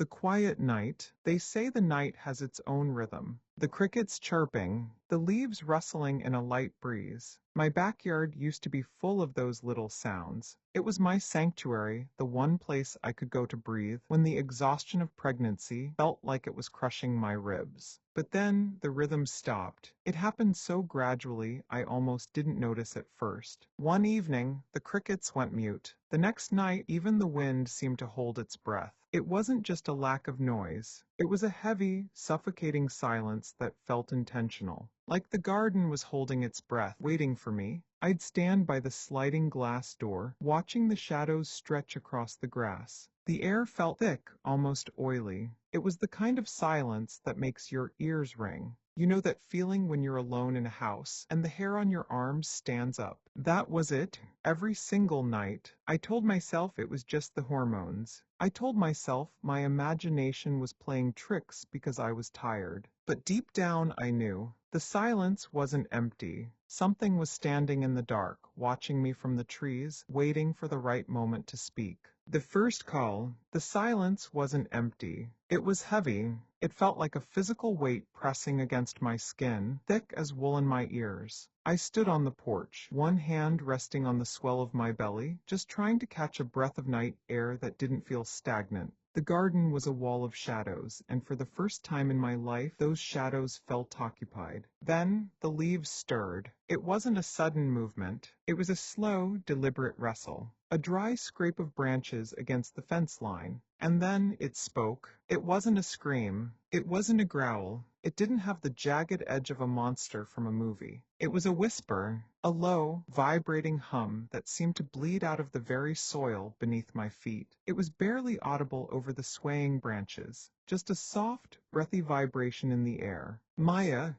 The quiet night. They say the night has its own rhythm. The crickets chirping, the leaves rustling in a light breeze. My backyard used to be full of those little sounds. It was my sanctuary, the one place I could go to breathe when the exhaustion of pregnancy felt like it was crushing my ribs. But then the rhythm stopped. It happened so gradually I almost didn't notice at first. One evening, the crickets went mute. The next night, even the wind seemed to hold its breath. It wasn't just a lack of noise. It was a heavy, suffocating silence that felt intentional. Like the garden was holding its breath, waiting for me. I'd stand by the sliding glass door, watching the shadows stretch across the grass. The air felt thick, almost oily. It was the kind of silence that makes your ears ring. You know that feeling when you're alone in a house and the hair on your arms stands up? That was it. Every single night, I told myself it was just the hormones. I told myself my imagination was playing tricks because I was tired. But deep down I knew the silence wasn't empty. Something was standing in the dark, watching me from the trees, waiting for the right moment to speak. The first call, the silence wasn't empty. It was heavy. It felt like a physical weight pressing against my skin, thick as wool in my ears. I stood on the porch, one hand resting on the swell of my belly, just trying to catch a breath of night air that didn't feel stagnant. The garden was a wall of shadows, and for the first time in my life, those shadows felt occupied. Then, the leaves stirred. It wasn't a sudden movement. It was a slow, deliberate rustle. A dry scrape of branches against the fence line. And then it spoke. It wasn't a scream. It wasn't a growl. It didn't have the jagged edge of a monster from a movie. It was a whisper, a low, vibrating hum that seemed to bleed out of the very soil beneath my feet. It was barely audible over the swaying branches, just a soft, breathy vibration in the air. Maya,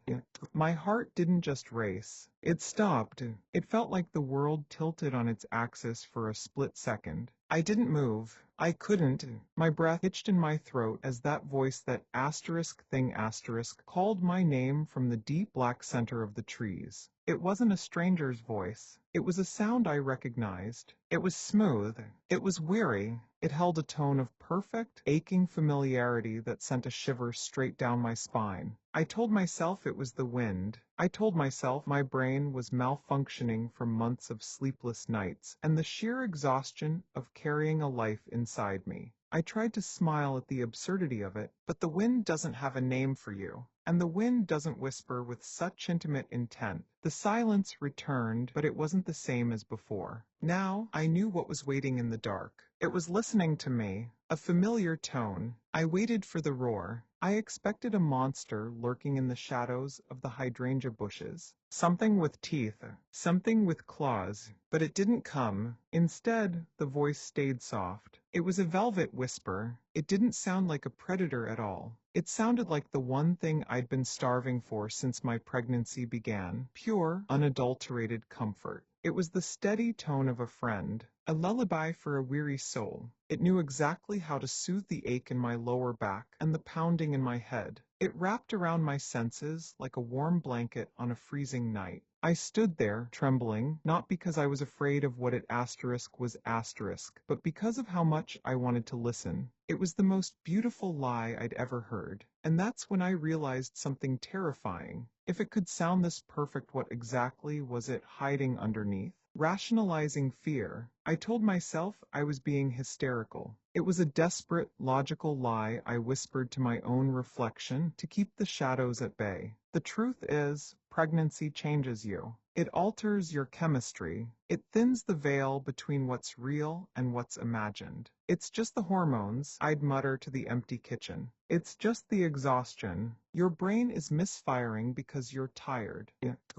my heart didn't just race. It stopped. It felt like the world tilted on its axis for a split second. I didn't move. I couldn't. My breath hitched in my throat as that voice, that asterisk thing asterisk, called my name from the deep black center of the trees. It wasn't a stranger's voice. It was a sound I recognized. It was smooth. It was weary. It held a tone of perfect, aching familiarity that sent a shiver straight down my spine. I told myself it was the wind. I told myself my brain was malfunctioning from months of sleepless nights and the sheer exhaustion of carrying a life inside me. I tried to smile at the absurdity of it, but the wind doesn't have a name for you. And the wind doesn't whisper with such intimate intent. The silence returned, but it wasn't the same as before. Now, I knew what was waiting in the dark. It was listening to me, a familiar tone. I waited for the roar. I expected a monster lurking in the shadows of the hydrangea bushes. Something with teeth, something with claws, but it didn't come. Instead, the voice stayed soft. It was a velvet whisper. It didn't sound like a predator at all. It sounded like the one thing I'd been starving for since my pregnancy began, pure, unadulterated comfort. It was the steady tone of a friend, a lullaby for a weary soul. It knew exactly how to soothe the ache in my lower back and the pounding in my head. It wrapped around my senses like a warm blanket on a freezing night. I stood there, trembling, not because I was afraid of what it asterisk was asterisk, but because of how much I wanted to listen. It was the most beautiful lie I'd ever heard. And that's when I realized something terrifying. If it could sound this perfect, what exactly was it hiding underneath? Rationalizing fear. I told myself I was being hysterical. It was a desperate, logical lie I whispered to my own reflection to keep the shadows at bay. The truth is, pregnancy changes you. It alters your chemistry. It thins the veil between what's real and what's imagined. It's just the hormones, I'd mutter to the empty kitchen. It's just the exhaustion. Your brain is misfiring because you're tired.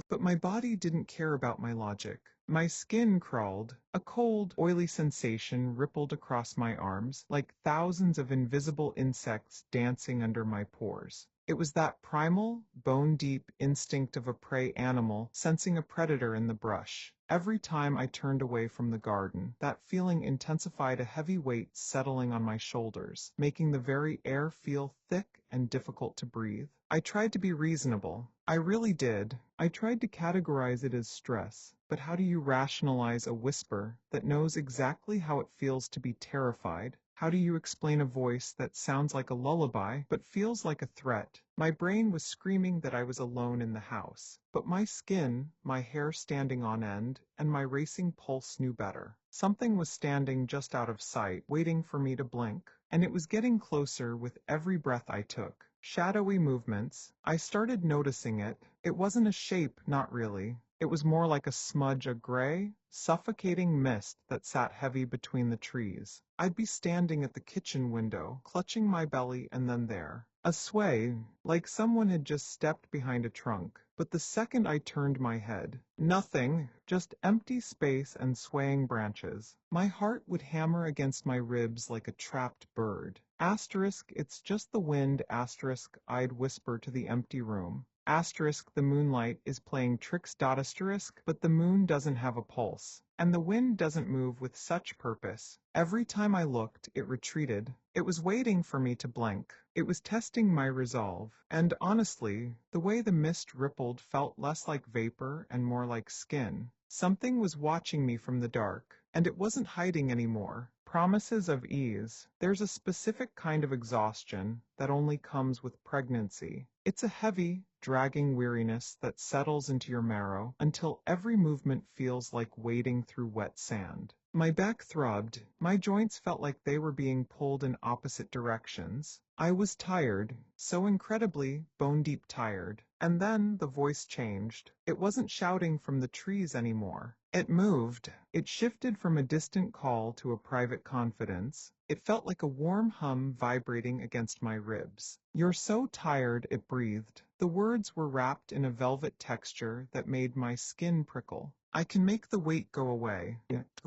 But my body didn't care about my logic. My skin crawled. A cold, oily sensation rippled across my arms, like thousands of invisible insects dancing under my pores. It was that primal, bone-deep instinct of a prey animal sensing a predator in the brush. Every time I turned away from the garden, that feeling intensified, a heavy weight settling on my shoulders, making the very air feel thick and difficult to breathe. I tried to be reasonable. I really did. I tried to categorize it as stress. But how do you rationalize a whisper that knows exactly how it feels to be terrified? How do you explain a voice that sounds like a lullaby but feels like a threat? My brain was screaming that I was alone in the house, but my skin, my hair standing on end, and my racing pulse knew better. Something was standing just out of sight, waiting for me to blink, and it was getting closer with every breath I took. Shadowy movements. I started noticing it. It wasn't a shape, not really. It was more like a smudge of gray, suffocating mist that sat heavy between the trees. I'd be standing at the kitchen window, clutching my belly, and then there. A sway, like someone had just stepped behind a trunk. But the second I turned my head, nothing, just empty space and swaying branches. My heart would hammer against my ribs like a trapped bird. Asterisk, it's just the wind, asterisk, I'd whisper to the empty room. Asterisk, the moonlight is playing tricks, asterisk, but the moon doesn't have a pulse, and the wind doesn't move with such purpose. Every time I looked, it retreated. It was waiting for me to blink. It was testing my resolve, and honestly, the way the mist rippled felt less like vapor and more like skin. Something was watching me from the dark, and it wasn't hiding anymore. Promises of ease. There's a specific kind of exhaustion that only comes with pregnancy. It's a heavy, dragging weariness that settles into your marrow until every movement feels like wading through wet sand. My back throbbed. My joints felt like they were being pulled in opposite directions. I was tired, so incredibly, bone-deep tired. And then the voice changed. It wasn't shouting from the trees anymore. It moved. It shifted from a distant call to a private confidence. It felt like a warm hum vibrating against my ribs. "You're so tired," it breathed. The words were wrapped in a velvet texture that made my skin prickle. "I can make the weight go away."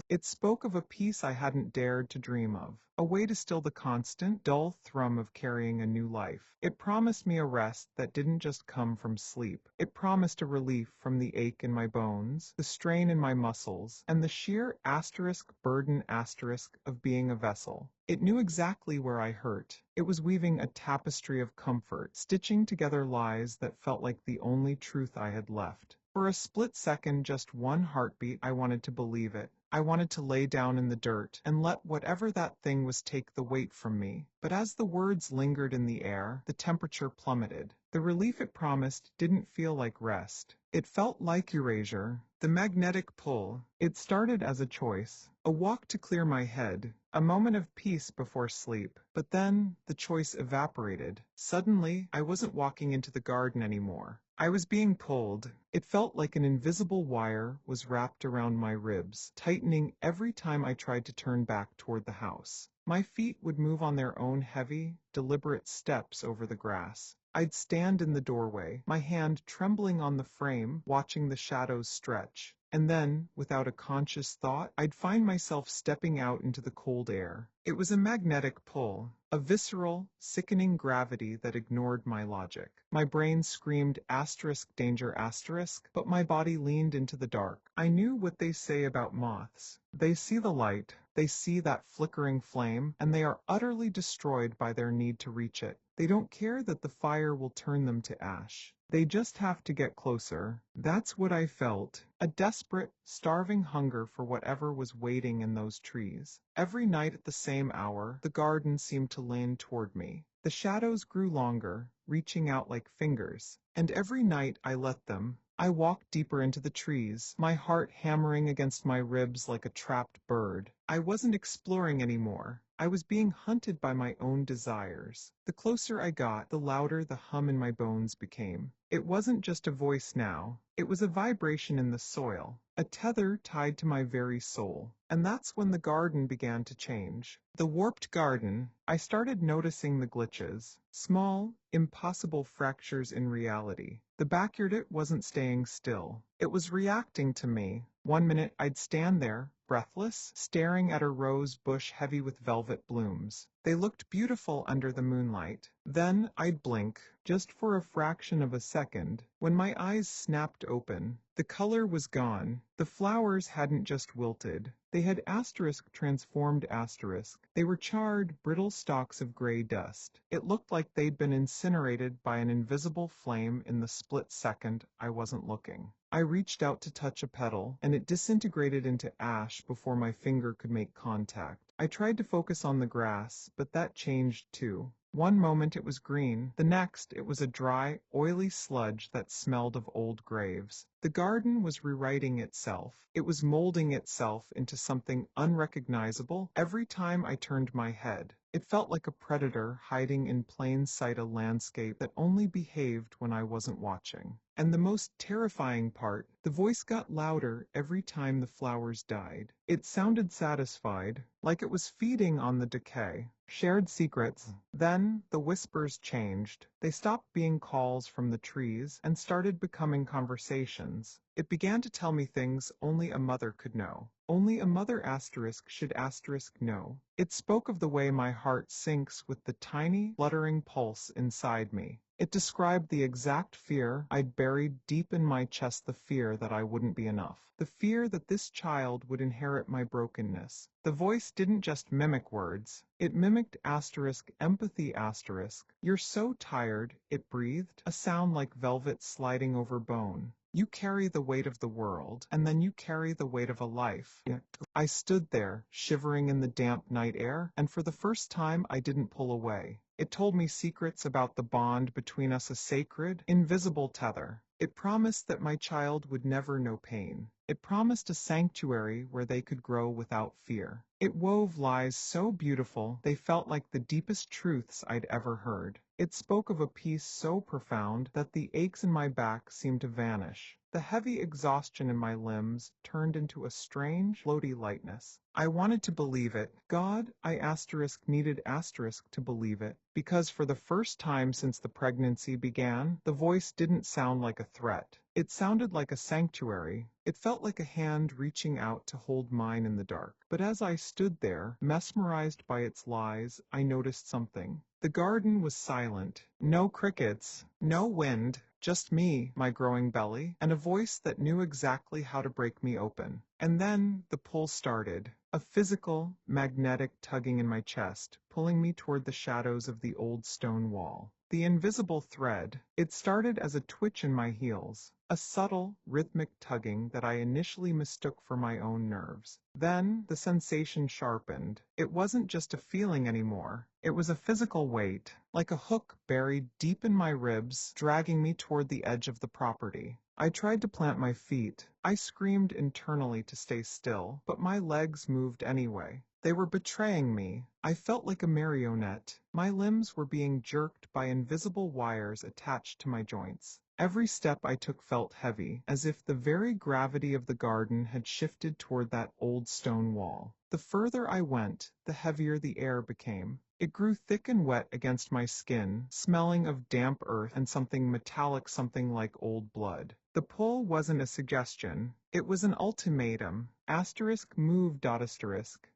It spoke of a peace I hadn't dared to dream of, a way to still the constant, dull thrum of carrying a new life. It promised me a rest that didn't just come from sleep. It promised a relief from the ache in my bones, the strain in my muscles, and the sheer burden of being a vessel. It knew exactly where I hurt. It was weaving a tapestry of comfort, stitching together lies that felt like the only truth I had left. For a split second, just one heartbeat, I wanted to believe it. I wanted to lay down in the dirt and let whatever that thing was take the weight from me. But as the words lingered in the air, the temperature plummeted. The relief it promised didn't feel like rest. It felt like erasure, the magnetic pull. It started as a choice, a walk to clear my head, a moment of peace before sleep. But then the choice evaporated. Suddenly, I wasn't walking into the garden anymore. I was being pulled. It felt like an invisible wire was wrapped around my ribs, tightening every time I tried to turn back toward the house. My feet would move on their own heavy, deliberate steps over the grass. I'd stand in the doorway, my hand trembling on the frame, watching the shadows stretch. And then, without a conscious thought, I'd find myself stepping out into the cold air. It was a magnetic pull, a visceral, sickening gravity that ignored my logic. My brain screamed danger but my body leaned into the dark. I knew what they say about moths. They see the light, they see that flickering flame, and they are utterly destroyed by their need to reach it. They don't care that the fire will turn them to ash. They just have to get closer. That's what I felt, a desperate, starving hunger for whatever was waiting in those trees. Every night at the same hour, the garden seemed to lean toward me. The shadows grew longer, reaching out like fingers, and every night I let them. I walked deeper into the trees, my heart hammering against my ribs like a trapped bird. I wasn't exploring anymore. I was being hunted by my own desires. The closer I got, the louder the hum in my bones became. It wasn't just a voice now. It was a vibration in the soil, a tether tied to my very soul. And that's when the garden began to change. The warped garden. I started noticing the glitches, small, impossible fractures in reality. The backyard, it wasn't staying still. It was reacting to me. One minute I'd stand there, breathless, staring at a rose bush heavy with velvet blooms. They looked beautiful under the moonlight. Then I'd blink, just for a fraction of a second. When my eyes snapped open, the color was gone. The flowers hadn't just wilted. They had transformed. They were charred, brittle stalks of gray dust. It looked like they'd been incinerated by an invisible flame in the split second I wasn't looking. I reached out to touch a petal, and it disintegrated into ash before my finger could make contact. I tried to focus on the grass, but that changed too. One moment it was green, the next it was a dry, oily sludge that smelled of old graves. The garden was rewriting itself. It was molding itself into something unrecognizable every time I turned my head. It felt like a predator hiding in plain sight, a landscape that only behaved when I wasn't watching. And the most terrifying part, the voice got louder every time the flowers died. It sounded satisfied, like it was feeding on the decay. Shared secrets. Then, the whispers changed. They stopped being calls from the trees and started becoming conversations. It began to tell me things only a mother could know. Only a mother should know. It spoke of the way my heart sinks with the tiny, fluttering pulse inside me. It described the exact fear I'd buried deep in my chest, the fear that I wouldn't be enough. The fear that this child would inherit my brokenness. The voice didn't just mimic words. It mimicked empathy. You're so tired, it breathed, a sound like velvet sliding over bone. You carry the weight of the world, and then you carry the weight of a life. I stood there, shivering in the damp night air, and for the first time I didn't pull away. It told me secrets about the bond between us, a sacred, invisible tether. It promised that my child would never know pain. It promised a sanctuary where they could grow without fear. It wove lies so beautiful they felt like the deepest truths I'd ever heard. It spoke of a peace so profound that the aches in my back seemed to vanish. The heavy exhaustion in my limbs turned into a strange, floaty lightness. I wanted to believe it. God, I needed to believe it. Because for the first time since the pregnancy began, the voice didn't sound like a threat. It sounded like a sanctuary. It felt like a hand reaching out to hold mine in the dark. But as I stood there, mesmerized by its lies, I noticed something. The garden was silent. No crickets, no wind, just me, my growing belly, and a voice that knew exactly how to break me open. And then the pull started. A physical, magnetic tugging in my chest, pulling me toward the shadows of the old stone wall. The invisible thread. It started as a twitch in my heels, a subtle, rhythmic tugging that I initially mistook for my own nerves. Then, the sensation sharpened. It wasn't just a feeling anymore. It was a physical weight, like a hook buried deep in my ribs, dragging me toward the edge of the property. I tried to plant my feet. I screamed internally to stay still, but my legs moved anyway. They were betraying me. I felt like a marionette. My limbs were being jerked by invisible wires attached to my joints. Every step I took felt heavy, as if the very gravity of the garden had shifted toward that old stone wall. The further I went, the heavier the air became. It grew thick and wet against my skin, smelling of damp earth and something metallic, something like old blood. The pull wasn't a suggestion. It was an ultimatum. Move.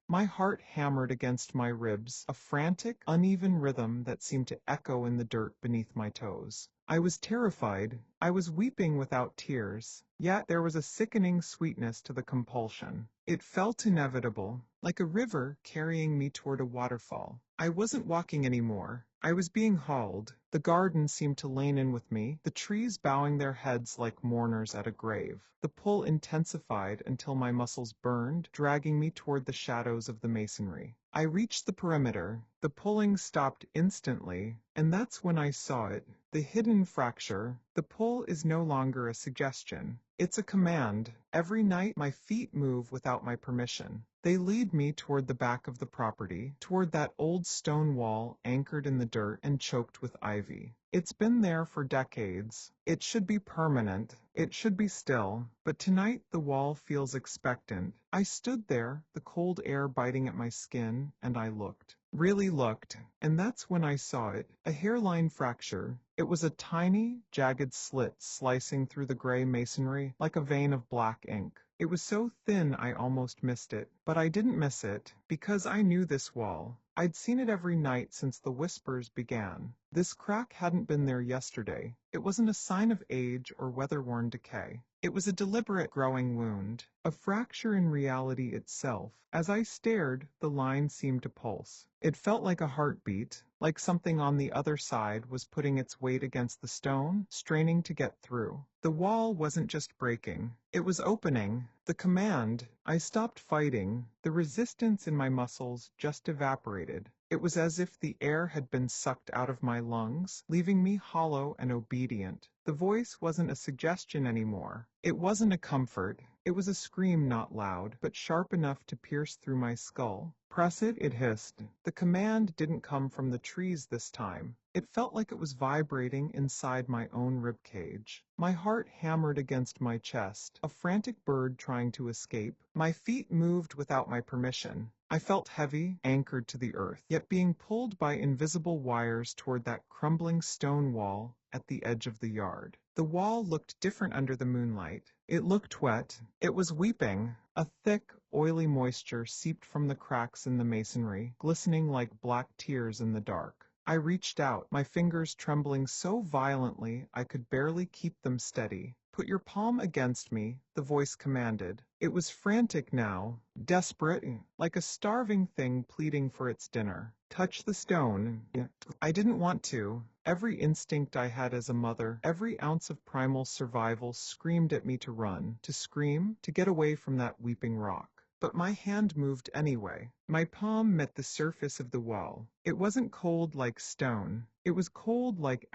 My heart hammered against my ribs, a frantic, uneven rhythm that seemed to echo in the dirt beneath my toes. I was terrified. I was weeping without tears. Yet there was a sickening sweetness to the compulsion. It felt inevitable, like a river carrying me toward a waterfall. I wasn't walking anymore. I was being hauled. The garden seemed to lean in with me, the trees bowing their heads like mourners at a grave. The pull intensified until my muscles burned, dragging me toward the shadows of the masonry. I reached the perimeter. The pulling stopped instantly, and that's when I saw it. The hidden fracture. The pull is no longer a suggestion. It's a command. Every night my feet move without my permission. They lead me toward the back of the property, toward that old stone wall anchored in the dirt and choked with ivy. It's been there for decades. It should be permanent. It should be still. But tonight the wall feels expectant. I stood there, the cold air biting at my skin, and I looked. Really looked. And that's when I saw it. A hairline fracture. It was a tiny, jagged slit slicing through the gray masonry like a vein of black ink. It was so thin I almost missed it, but I didn't miss it, because I knew this wall. I'd seen it every night since the whispers began. This crack hadn't been there yesterday. It wasn't a sign of age or weather-worn decay. It was a deliberate growing wound, a fracture in reality itself. As I stared, the line seemed to pulse. It felt like a heartbeat, like something on the other side was putting its weight against the stone, straining to get through. The wall wasn't just breaking, it was opening. The command, I stopped fighting, the resistance in my muscles just evaporated. It was as if the air had been sucked out of my lungs, leaving me hollow and obedient. The voice wasn't a suggestion anymore. It wasn't a comfort. It was a scream, not loud, but sharp enough to pierce through my skull. Press it, it hissed. The command didn't come from the trees this time. It felt like it was vibrating inside my own ribcage. My heart hammered against my chest, a frantic bird trying to escape. My feet moved without my permission. I felt heavy, anchored to the earth, yet being pulled by invisible wires toward that crumbling stone wall at the edge of the yard. The wall looked different under the moonlight. It looked wet. It was weeping. A thick, oily moisture seeped from the cracks in the masonry, glistening like black tears in the dark. I reached out, my fingers trembling so violently I could barely keep them steady. Put your palm against me, the voice commanded. It was frantic now, desperate, like a starving thing pleading for its dinner. Touch the stone. I didn't want to. Every instinct I had as a mother, every ounce of primal survival screamed at me to run, to scream, to get away from that weeping rock. But my hand moved anyway. My palm met the surface of the wall. It wasn't cold like stone. It was cold like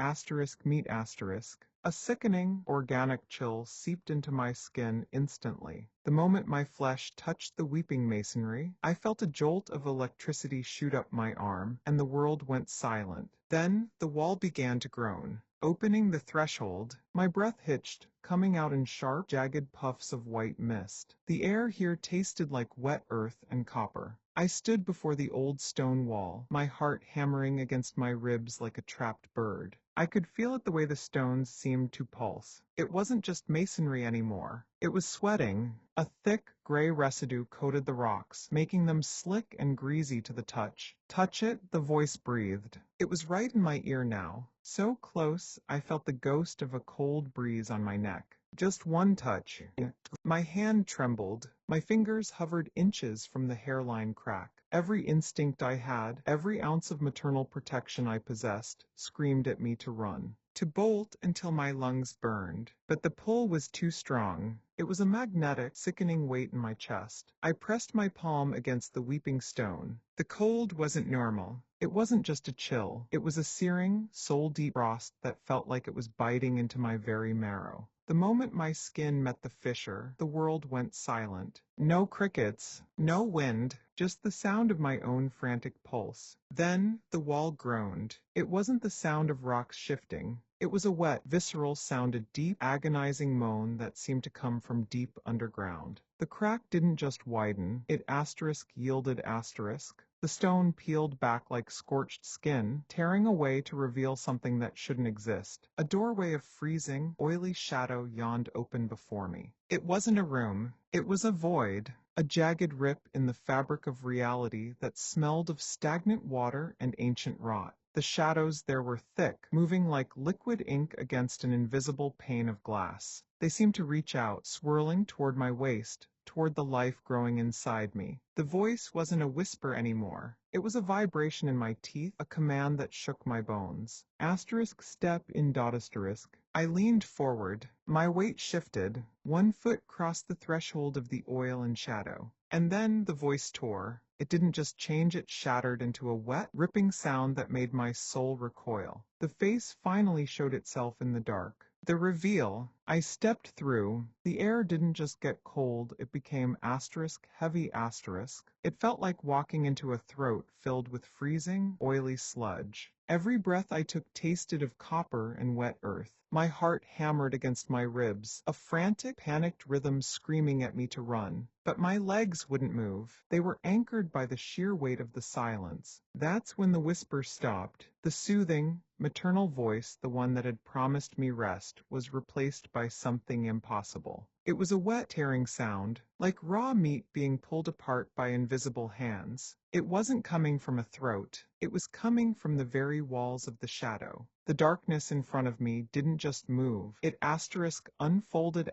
meat asterisk. A sickening, organic chill seeped into my skin instantly. The moment my flesh touched the weeping masonry, I felt a jolt of electricity shoot up my arm, and the world went silent. Then, the wall began to groan. Opening the threshold, my breath hitched, coming out in sharp, jagged puffs of white mist. The air here tasted like wet earth and copper. I stood before the old stone wall, my heart hammering against my ribs like a trapped bird. I could feel it the way the stones seemed to pulse. It wasn't just masonry anymore. It was sweating. A thick, gray residue coated the rocks, making them slick and greasy to the touch. Touch it, the voice breathed. It was right in my ear now. So close, I felt the ghost of a cold breeze on my neck. Just one touch. My hand trembled. My fingers hovered inches from the hairline crack. Every instinct I had, every ounce of maternal protection I possessed, screamed at me to run, to bolt until my lungs burned. But the pull was too strong. It was a magnetic, sickening weight in my chest. I pressed my palm against the weeping stone. The cold wasn't normal. It wasn't just a chill. It was a searing, soul-deep frost that felt like it was biting into my very marrow. The moment my skin met the fissure, the world went silent. No crickets, no wind, just the sound of my own frantic pulse. Then, the wall groaned. It wasn't the sound of rocks shifting. It was a wet, visceral sound, a deep, agonizing moan that seemed to come from deep underground. The crack didn't just widen, it yielded asterisk. The stone peeled back like scorched skin, tearing away to reveal something that shouldn't exist. A doorway of freezing, oily shadow yawned open before me. It wasn't a room. It was a void, a jagged rip in the fabric of reality that smelled of stagnant water and ancient rot. The shadows there were thick, moving like liquid ink against an invisible pane of glass. They seemed to reach out, swirling toward my waist, toward the life growing inside me. The voice wasn't a whisper anymore. It was a vibration in my teeth, a command that shook my bones. Asterisk step in dot asterisk. I leaned forward. My weight shifted. One foot crossed the threshold of the oil and shadow. And then the voice tore. It didn't just change, it shattered into a wet, ripping sound that made my soul recoil. The face finally showed itself in the dark. The reveal. I stepped through. The air didn't just get cold, it became asterisk, heavy asterisk. It felt like walking into a throat filled with freezing, oily sludge. Every breath I took tasted of copper and wet earth. My heart hammered against my ribs, a frantic, panicked rhythm screaming at me to run. But my legs wouldn't move. They were anchored by the sheer weight of the silence. That's when the whisper stopped. The soothing, maternal voice, the one that had promised me rest, was replaced by something impossible. It was a wet tearing sound, like raw meat being pulled apart by invisible hands. It wasn't coming from a throat, it was coming from the very walls of the shadow. The darkness in front of me didn't just move, it unfolded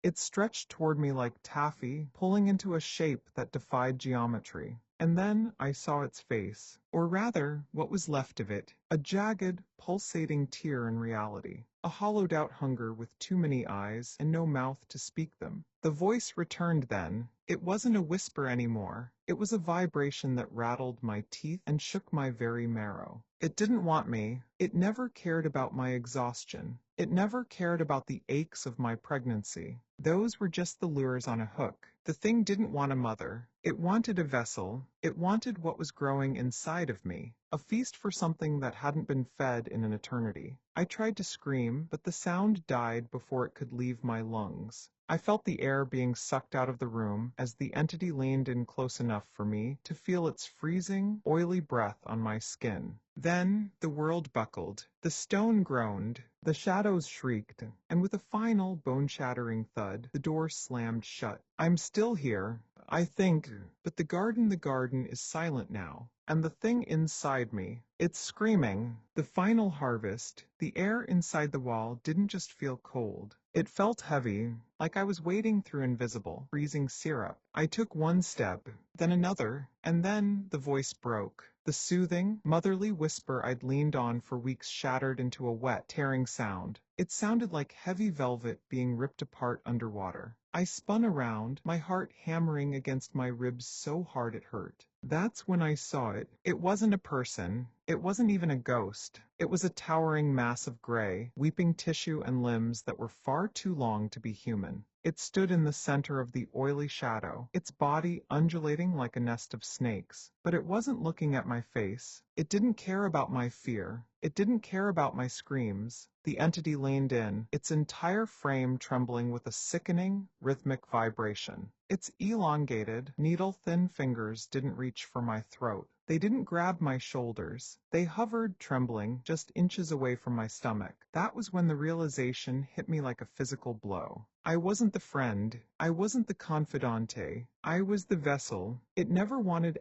It stretched toward me like taffy, pulling into a shape that defied geometry. And then I saw its face, or rather, what was left of it, a jagged, pulsating tear in reality, a hollowed-out hunger with too many eyes and no mouth to speak them. The voice returned then. It wasn't a whisper anymore. It was a vibration that rattled my teeth and shook my very marrow. It didn't want me. It never cared about my exhaustion. It never cared about the aches of my pregnancy. Those were just the lures on a hook. The thing didn't want a mother. It wanted a vessel. It wanted what was growing inside of me, a feast for something that hadn't been fed in an eternity. I tried to scream, but the sound died before it could leave my lungs. I felt the air being sucked out of the room as the entity leaned in close enough for me to feel its freezing, oily breath on my skin. Then the world buckled. The stone groaned. The shadows shrieked, and with a final bone-shattering thud, the door slammed shut. I'm still here, I think, but the garden is silent now, and the thing inside me, it's screaming. The final harvest. The air inside the wall didn't just feel cold. It felt heavy, like I was wading through invisible, freezing syrup. I took one step, then another, and then the voice broke. The soothing, motherly whisper I'd leaned on for weeks shattered into a wet, tearing sound. It sounded like heavy velvet being ripped apart underwater. I spun around, my heart hammering against my ribs so hard it hurt. That's when I saw it. It wasn't a person. It wasn't even a ghost. It was a towering mass of gray, weeping tissue and limbs that were far too long to be human. It stood in the center of the oily shadow, its body undulating like a nest of snakes. But it wasn't looking at my face. It didn't care about my fear. It didn't care about my screams. The entity leaned in, its entire frame trembling with a sickening, rhythmic vibration. Its elongated, needle-thin fingers didn't reach for my throat. They didn't grab my shoulders. They hovered, trembling, just inches away from my stomach. That was when the realization hit me like a physical blow. I wasn't the friend. I wasn't the confidante. I was the vessel. It never wanted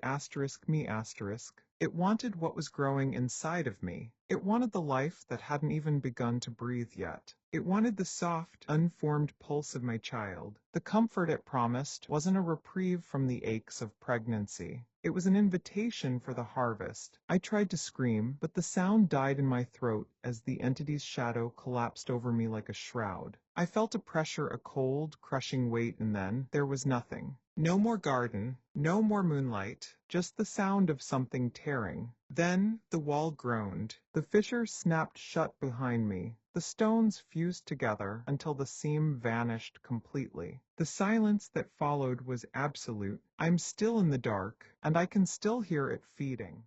me. It wanted what was growing inside of me. It wanted the life that hadn't even begun to breathe yet. It wanted the soft, unformed pulse of my child. The comfort it promised wasn't a reprieve from the aches of pregnancy. It was an invitation for the harvest. I tried to scream, but the sound died in my throat as the entity's shadow collapsed over me like a shroud. I felt a pressure, a cold, crushing weight, and then there was nothing. No more garden, no more moonlight, just the sound of something tearing. Then the wall groaned. The fissure snapped shut behind me. The stones fused together until the seam vanished completely. The silence that followed was absolute. I'm still in the dark, and I can still hear it feeding.